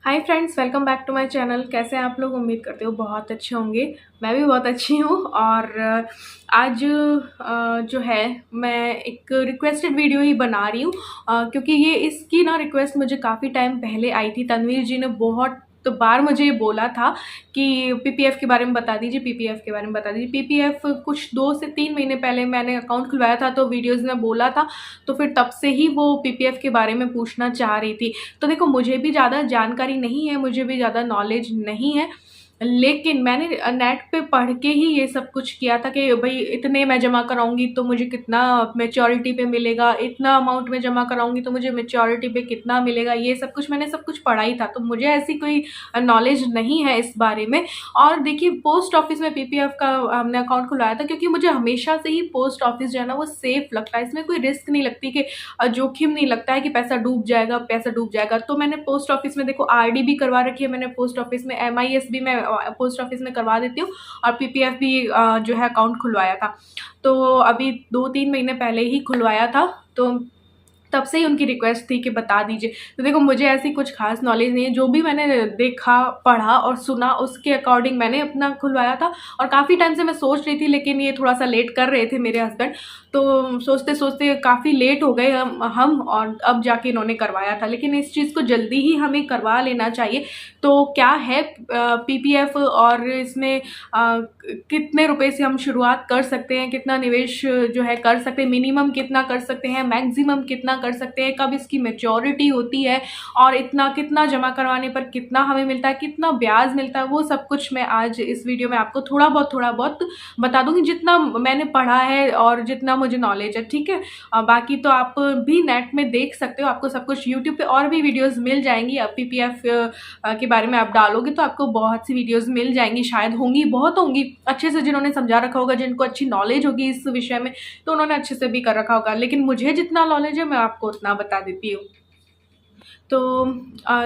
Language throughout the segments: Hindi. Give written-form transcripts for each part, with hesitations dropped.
Hi friends, welcome back to my channel. कैसे हैं आप लोग? उम्मीद करते हो बहुत अच्छे होंगे। मैं भी बहुत अच्छी हूँ। और आज जो है मैं एक रिक्वेस्टेड वीडियो ही बना रही हूँ, क्योंकि ये इसकी ना रिक्वेस्ट मुझे काफ़ी टाइम पहले आई थी। तनवीर जी ने बहुत बार मुझे ये बोला था कि पीपीएफ के बारे में बता दीजिए, पीपीएफ के बारे में बता दीजिए। पीपीएफ कुछ 2 से 3 महीने पहले मैंने अकाउंट खुलवाया था, तो वीडियोज़ में बोला था, तो फिर तब से ही वो पीपीएफ के बारे में पूछना चाह रही थी। तो देखो, मुझे भी ज़्यादा जानकारी नहीं है, मुझे भी ज़्यादा नॉलेज नहीं है, लेकिन मैंने नेट पे पढ़ के ही ये सब कुछ किया था कि भाई इतने मैं जमा कराऊंगी तो मुझे कितना मैच्योरिटी पे मिलेगा, इतना अमाउंट में जमा कराऊंगी तो मुझे मैच्योरिटी पे कितना मिलेगा। ये सब कुछ मैंने सब कुछ पढ़ा ही था, तो मुझे ऐसी कोई नॉलेज नहीं है इस बारे में। और देखिए, पोस्ट ऑफिस में पीपीएफ का हमने अकाउंट खुलवाया था, क्योंकि मुझे हमेशा से ही पोस्ट ऑफिस जो है ना वो सेफ लगता है। इसमें कोई रिस्क नहीं लगती कि जोखिम नहीं लगता है कि पैसा डूब जाएगा, पैसा डूब जाएगा। तो मैंने पोस्ट ऑफिस में देखो आरडी भी करवा रखी है, मैंने पोस्ट ऑफिस में एमआईएस भी मैं पोस्ट ऑफिस में करवा देती हूँ, और पीपीएफ भी जो है अकाउंट खुलवाया था। तो अभी 2-3 महीने पहले ही खुलवाया था, तो तब से ही उनकी रिक्वेस्ट थी कि बता दीजिए। तो देखो, मुझे ऐसी कुछ खास नॉलेज नहीं है, जो भी मैंने देखा, पढ़ा और सुना उसके अकॉर्डिंग मैंने अपना खुलवाया था। और काफ़ी टाइम से मैं सोच रही थी, लेकिन ये थोड़ा सा लेट कर रहे थे मेरे हस्बैंड, तो सोचते सोचते काफ़ी लेट हो गए हम और अब जाके इन्होंने करवाया था। लेकिन इस चीज़ को जल्दी ही हमें करवा लेना चाहिए। तो क्या है पीपीएफ, और इसमें कितने रुपए से हम शुरुआत कर सकते हैं, कितना निवेश जो है कर सकते हैं, मिनिमम कितना कर सकते हैं, मैक्सिमम कितना कर सकते हैं, कब इसकी मैच्योरिटी होती है, और इतना कितना जमा करवाने पर कितना हमें मिलता है, कितना ब्याज मिलता है, वो सब कुछ मैं आज इस वीडियो में आपको थोड़ा बहुत बता दूंगी, जितना मैंने पढ़ा है और जितना मुझे नॉलेज है। ठीक है, बाकी तो आप भी नेट में देख सकते हो, आपको सब कुछ यूट्यूब पे और भी वीडियोस मिल जाएंगी। अब पीपीएफ के बारे में आप डालोगे तो आपको बहुत सी वीडियोस मिल जाएंगी, शायद होंगी, बहुत होंगी अच्छे से, जिन्होंने समझा रखा होगा, जिनको अच्छी नॉलेज होगी इस विषय में, तो उन्होंने अच्छे से भी कर रखा होगा। लेकिन मुझे जितना नॉलेज है मैं आपको उतना बता देती हूँ। तो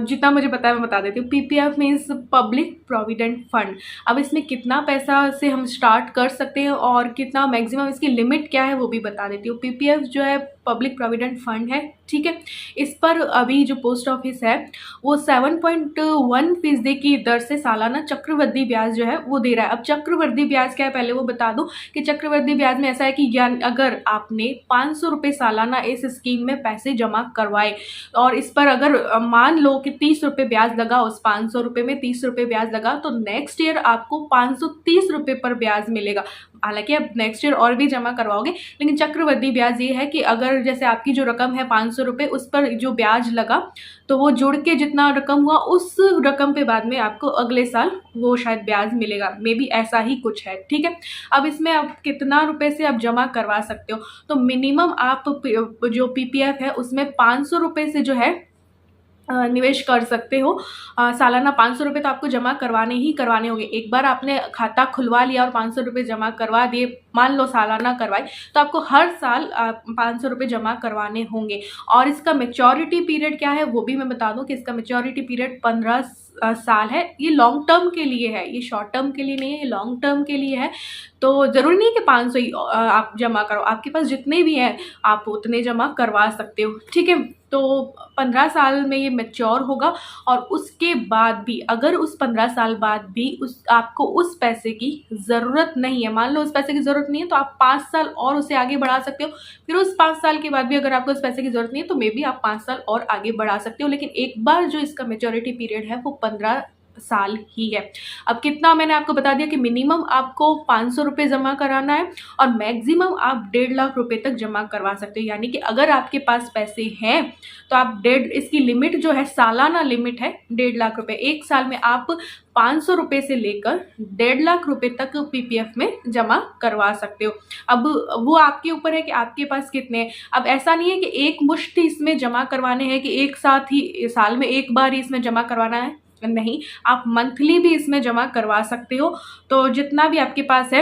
जितना मुझे पता है मैं बता देती हूँ। PPF means public provident fund. अब इसमें कितना पैसा से हम स्टार्ट कर सकते हैं और कितना मैक्सिमम, इसकी लिमिट क्या है वो भी बता देती हूँ। पीपीएफ जो है पब्लिक प्रोविडेंट फंड है, ठीक है। इस पर अभी जो पोस्ट ऑफिस है वो 7.1% की दर से सालाना चक्रवृद्धि ब्याज जो है वो दे रहा है। अब चक्रवृद्धि ब्याज क्या है पहले वो बता दूं कि चक्रवृद्धि ब्याज में ऐसा है कि अगर आपने 500 रुपये सालाना इस स्कीम में पैसे जमा करवाए, और इस पर अगर मान लो कि 30 रुपये ब्याज लगा, उस 500 रुपये में 30 रुपये ब्याज लगा, तो नेक्स्ट ईयर आपको 530 रुपये पर ब्याज मिलेगा। हालांकि आप नेक्स्ट ईयर और भी जमा करवाओगे, लेकिन चक्रवृद्धि ब्याज ये है कि अगर जैसे आपकी जो रकम है 500 रुपये, उस पर जो ब्याज लगा तो वो जुड़ के जितना रकम हुआ उस रकम पे बाद में आपको अगले साल वो शायद ब्याज मिलेगा। मे बी ऐसा ही कुछ है, ठीक है। अब इसमें आप कितना रुपए से आप जमा करवा सकते हो, तो मिनिमम आप जो पीपीएफ है उसमें 500 रुपये से जो है निवेश कर सकते हो। सालाना 500 रुपये तो आपको जमा करवाने ही करवाने होंगे। एक बार आपने खाता खुलवा लिया और 500 रुपये जमा करवा दिए, मान लो सालाना करवाए, तो आपको हर साल 500 रुपये जमा करवाने होंगे। और इसका मैच्योरिटी पीरियड क्या है वो भी मैं बता दूं कि इसका मैच्योरिटी पीरियड 15 साल है। ये लॉन्ग टर्म के लिए है, ये शॉर्ट टर्म के लिए नहीं है, ये लॉन्ग टर्म के लिए है। तो ज़रूरी नहीं कि 500 ही आप जमा करो, आपके पास जितने भी हैं आप उतने जमा करवा सकते हो, ठीक है। तो 15 साल में ये मैच्योर होगा, और उसके बाद भी अगर उस 15 साल बाद भी आपको उस पैसे की ज़रूरत नहीं है, मान लो उस पैसे की ज़रूरत नहीं है, तो आप 5 साल और उसे आगे बढ़ा सकते हो। फिर उस 5 साल के बाद भी अगर आपको उस पैसे की ज़रूरत नहीं है तो मे बी आप 5 साल और आगे बढ़ा सकते हो। लेकिन एक बार जो इसका मैच्योरिटी पीरियड है वो 15 साल ही है। अब कितना मैंने आपको बता दिया कि मिनिमम आपको 500 रुपये जमा कराना है, और मैक्सिमम आप 1.5 लाख रुपए तक जमा करवा सकते हो। यानी कि अगर आपके पास पैसे हैं तो आप इसकी लिमिट जो है, सालाना लिमिट है 1.5 लाख रुपए। एक साल में आप 500 रुपये से लेकर 1.5 लाख रुपए तक पीपीएफ में जमा करवा सकते हो। अब वो आपके ऊपर है कि आपके पास कितने हैं। अब ऐसा नहीं है कि एक मुश्त इसमें जमा करवाने हैं, कि एक साथ ही साल में एक बार ही इसमें जमा करवाना है, नहीं, आप मंथली भी इसमें जमा करवा सकते हो। तो जितना भी आपके पास है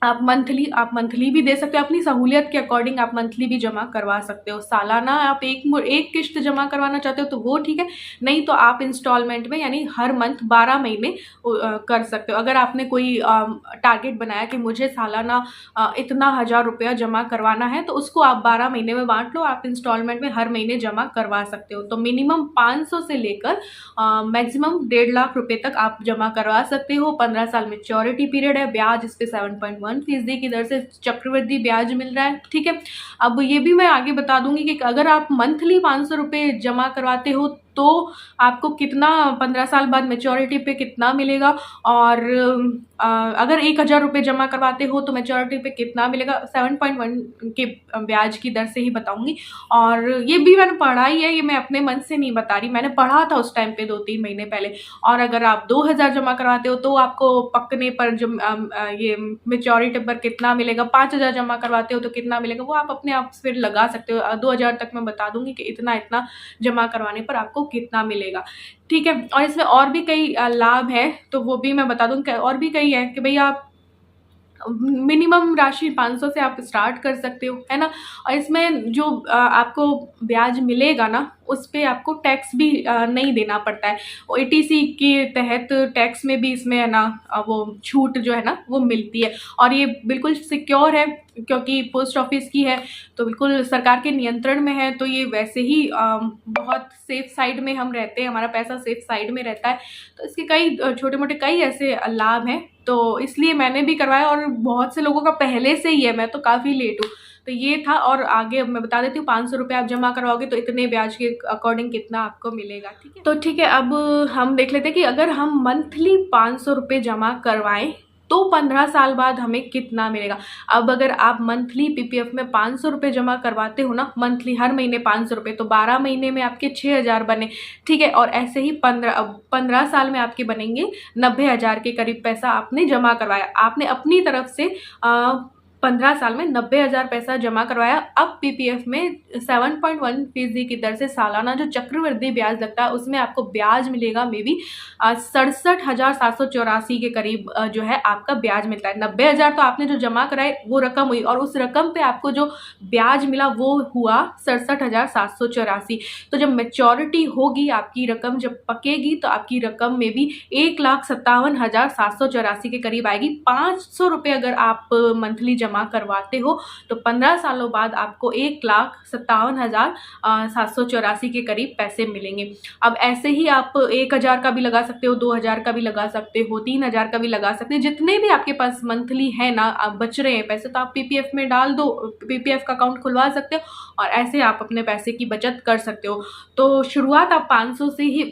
आप मंथली भी दे सकते हो, अपनी सहूलियत के अकॉर्डिंग आप मंथली भी जमा करवा सकते हो। सालाना आप एक किश्त जमा करवाना चाहते हो तो वो ठीक है, नहीं तो आप इंस्टॉलमेंट में यानी हर मंथ 12 महीने कर सकते हो। अगर आपने कोई टारगेट बनाया कि मुझे सालाना इतना 1000 रुपया जमा करवाना है, तो उसको आप 12 महीने में बांट लो, आप इंस्टॉलमेंट में हर महीने जमा करवा सकते हो। तो मिनिमम 500 से लेकर मैक्सिमम 1.5 लाख रुपए तक आप जमा करवा सकते हो। 15 साल मैच्योरिटी पीरियड है, ब्याज इस पे 7.1% की दर से चक्रवृद्धि ब्याज मिल रहा है, ठीक है। अब ये भी मैं आगे बता दूंगी कि अगर आप मंथली 500 रुपये जमा करवाते हो तो आपको कितना 15 साल बाद मैच्योरिटी पे कितना मिलेगा, और अगर 1000 रुपये जमा करवाते हो तो मैच्योरिटी पे कितना मिलेगा, 7.1 के ब्याज की दर से ही बताऊंगी। और ये भी मैंने पढ़ा ही है, ये मैं अपने मन से नहीं बता रही, मैंने पढ़ा था उस टाइम पे 2-3 महीने पहले। और अगर आप 2000 जमा करवाते हो तो आपको पकने पर जो ये मैच्योरिटी पर कितना मिलेगा, 5000 जमा करवाते हो तो कितना मिलेगा, वो आप अपने आप फिर लगा सकते हो। 2000 तक मैं बता दूंगी कि इतना इतना जमा करवाने पर आपको कितना मिलेगा, ठीक है। और इसमें और भी कई लाभ है, तो वो भी मैं बता दूंगी। और भी कई है कि भाई आप मिनिमम राशि 500 से आप स्टार्ट कर सकते हो, है ना। और इसमें जो आपको ब्याज मिलेगा ना, उस पर आपको टैक्स भी नहीं देना पड़ता है। एटीसी के तहत टैक्स में भी इसमें है ना वो छूट जो है ना वो मिलती है। और ये बिल्कुल सिक्योर है क्योंकि पोस्ट ऑफिस की है, तो बिल्कुल सरकार के नियंत्रण में है। तो ये वैसे ही बहुत सेफ साइड में हम रहते हैं, हमारा पैसा सेफ साइड में रहता है। तो इसके कई छोटे मोटे कई ऐसे लाभ हैं, तो इसलिए मैंने भी करवाया। और बहुत से लोगों का पहले से ही है, मैं तो काफ़ी लेट हूँ। तो ये था। और आगे मैं बता देती हूँ, 500 रुपये आप जमा करवाओगे तो इतने ब्याज के अकॉर्डिंग कितना आपको मिलेगा, ठीक है। तो ठीक है, अब हम देख लेते हैं कि अगर हम मंथली 500 रुपये जमा करवाएं तो 15 साल बाद हमें कितना मिलेगा। अब अगर आप मंथली पीपीएफ में 500 रुपये जमा करवाते हो ना, मंथली हर महीने 500 रुपये, तो 12 महीने में आपके 6000 बने, ठीक है। और ऐसे ही 15 साल में आपके बनेंगे 90,000 के करीब पैसा आपने जमा करवाया। आपने अपनी तरफ से 15 साल में 90,000 पैसा जमा करवाया। अब पीपीएफ में 7.1% की दर से सालाना जो चक्रवृद्धि ब्याज लगता है उसमें आपको ब्याज मिलेगा मे बी 67,784 के करीब जो है आपका ब्याज मिलता है। 90,000 तो आपने जो जमा कराए वो रकम हुई, और उस रकम पे आपको जो ब्याज मिला वो हुआ 67,784। तो जब मैच्योरिटी होगी, आपकी रकम जब पकेगी, तो आपकी रकम में भी 1,57,784 के करीब आएगी। 500 रुपये अगर आप मंथली जमा करवाते हो तो 15 सालों बाद आपको 1,57,784 के करीब पैसे मिलेंगे। अब ऐसे ही आप 1000 का भी लगा सकते हो, 2000 का भी लगा सकते हो, 3000 का भी लगा सकते हो। जितने भी आपके पास मंथली है ना, आप बच रहे हैं पैसे, तो आप पीपीएफ में डाल दो, पीपीएफ का अकाउंट खुलवा सकते हो और ऐसे आप अपने पैसे की बचत कर सकते हो। तो शुरुआत आप 500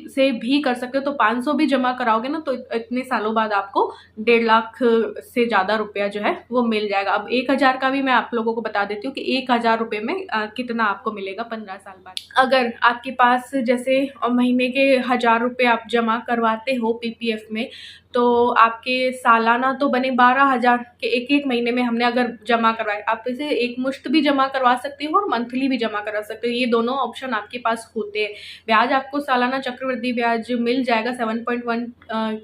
से भी कर सकते हो। तो 500 भी जमा कराओगे ना तो इतने सालों बाद आपको 1.5 लाख से ज़्यादा रुपया जो है वो मिल जाएगा। अब 1000 का भी मैं आप लोगों को बता देती हूँ कि 1000 रुपये में कितना आपको मिलेगा 15 साल बाद। अगर आपके पास जैसे महीने के 1000 रुपये आप जमा करवाते हो पीपीएफ में, तो आपके सालाना तो बने 12,000 के एक महीने में हमने अगर जमा करवाए। आप इसे एक मुश्त भी जमा करवा सकते हो और मंथली भी जमा करवा सकते हो, ये दोनों ऑप्शन आपके पास होते हैं। ब्याज आपको सालाना चक्रवृद्धि ब्याज मिल जाएगा 7.1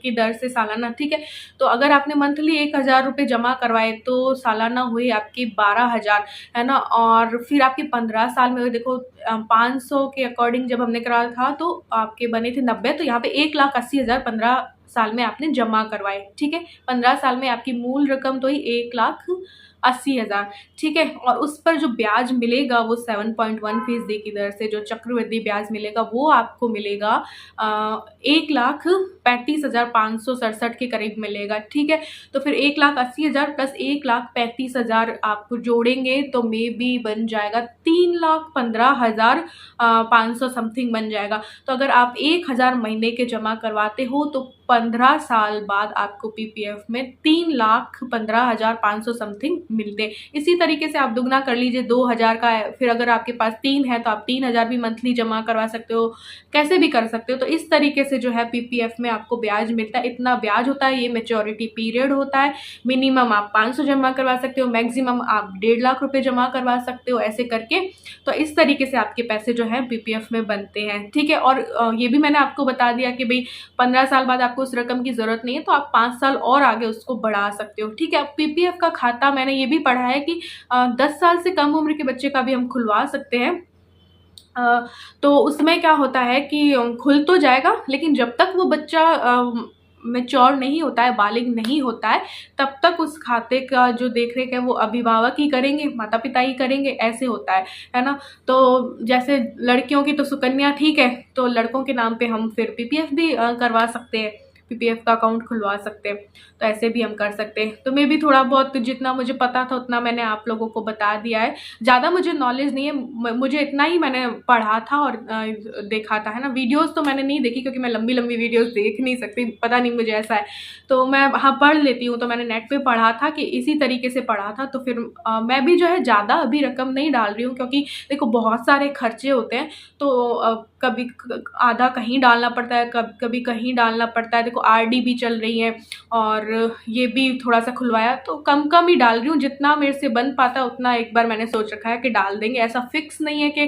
की दर से सालाना, ठीक है। तो अगर आपने मंथली 1000 रुपये जमा करवाए तो सालाना हुए आपके 12,000, है ना। और फिर आपके 15 साल में देखो 500 के अकॉर्डिंग जब हमने कराया था तो आपके बने थे 90, तो यहाँ पे 1,80,000 15 साल में आपने जमा करवाए, ठीक है। 15 साल में आपकी मूल रकम तो ही 1,80,000, ठीक है। और उस पर जो ब्याज मिलेगा वो 7.1% की दर से जो चक्रवृद्धि ब्याज मिलेगा वो आपको मिलेगा 1,35,567 के करीब मिलेगा, ठीक है। तो फिर 1,80,000 प्लस 1,35,000 आप जोड़ेंगे तो मे बी बन जाएगा 3,15,500 समथिंग बन जाएगा। तो अगर आप 1,000 महीने के जमा करवाते हो तो 15 साल बाद आपको पीपीएफ में 3,15,500 समथिंग मिलते। इसी तरीके से आप दुगना कर लीजिए, 2,000 का है, फिर अगर आपके पास 3 है तो आप 3,000 भी मंथली जमा करवा सकते हो, कैसे भी कर सकते हो। तो इस तरीके से जो है पीपीएफ में आपको ब्याज मिलता है, इतना ब्याज होता है, ये मैच्योरिटी पीरियड होता है। मिनिमम आप 500 जमा करवा सकते हो, मैक्सिमम आप 1.5 लाख रुपए जमा करवा सकते हो, ऐसे करके। तो इस तरीके से आपके पैसे जो है पीपीएफ में बनते हैं, ठीक है। और ये भी मैंने आपको बता दिया कि भाई 15 साल बाद आप आपको उस रकम की ज़रूरत नहीं है तो आप 5 साल और आगे उसको बढ़ा सकते हो, ठीक है। अब पीपीएफ का खाता मैंने ये भी पढ़ा है कि 10 साल से कम उम्र के बच्चे का भी हम खुलवा सकते हैं। तो उसमें क्या होता है कि खुल तो जाएगा, लेकिन जब तक वो बच्चा मैच्योर नहीं होता है, बालिग नहीं होता है, तब तक उस खाते का जो देख-रेख है वो अभिभावक ही करेंगे, माता-पिता ही करेंगे, ऐसे होता है ना? तो जैसे लड़कियों की तो सुकन्या ठीक है, तो लड़कों के नाम पे हम फिर पीपीएफ भी करवा सकते हैं, पीपीएफ का अकाउंट खुलवा सकते हैं, तो ऐसे भी हम कर सकते हैं। तो मैं भी थोड़ा बहुत जितना मुझे पता था उतना मैंने आप लोगों को बता दिया है। ज़्यादा मुझे नॉलेज नहीं है, मुझे इतना ही मैंने पढ़ा था और देखा था, है ना। वीडियोस तो मैंने नहीं देखी क्योंकि मैं लंबी लंबी वीडियोस देख नहीं सकती, पता नहीं मुझे ऐसा है। तो मैं हाँ पढ़ लेती हूँ, तो मैंने नेट पे पढ़ा था कि इसी तरीके से पढ़ा था। तो फिर मैं भी जो है ज़्यादा अभी रकम नहीं डाल रही हूँ, क्योंकि देखो बहुत सारे खर्चे होते हैं, तो कभी आधा कहीं डालना पड़ता है, कभी कहीं डालना पड़ता है। देखो आरडी भी चल रही है और ये भी थोड़ा सा खुलवाया, तो कम कम ही डाल रही हूँ, जितना मेरे से बन पाता है उतना एक बार मैंने सोच रखा है कि डाल देंगे। ऐसा फिक्स नहीं है कि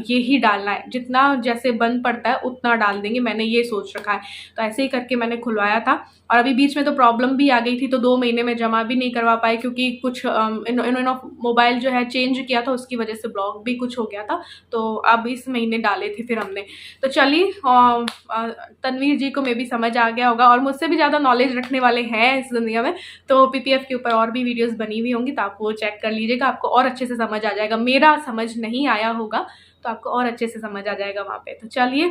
ये ही डालना है, जितना जैसे बन पड़ता है उतना डाल देंगे, मैंने ये सोच रखा है। तो ऐसे ही करके मैंने खुलवाया था। और अभी बीच में तो प्रॉब्लम भी आ गई थी, तो 2 महीने में जमा भी नहीं करवा पाए, क्योंकि कुछ इन्होंने मोबाइल जो है चेंज किया था, उसकी वजह से ब्लॉक भी कुछ हो गया था। तो अब इस महीने डाले थे फिर हमने। तो चलिए, तनवीर जी को मे भी समझ आ गया होगा, और मुझसे भी ज़्यादा नॉलेज रखने वाले हैं इस दुनिया में, तो पीपीएफ के ऊपर और भी वीडियोस बनी हुई होंगी, तो आप वो चेक कर लीजिएगा, आपको और अच्छे से समझ आ जाएगा। मेरा समझ नहीं आया होगा तो आपको और अच्छे से समझ आ जाएगा वहाँ पे। तो चलिए,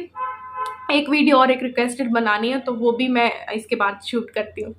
एक वीडियो और एक रिक्वेस्टेड बनानी है, तो वो भी मैं इसके बाद शूट करती हूँ।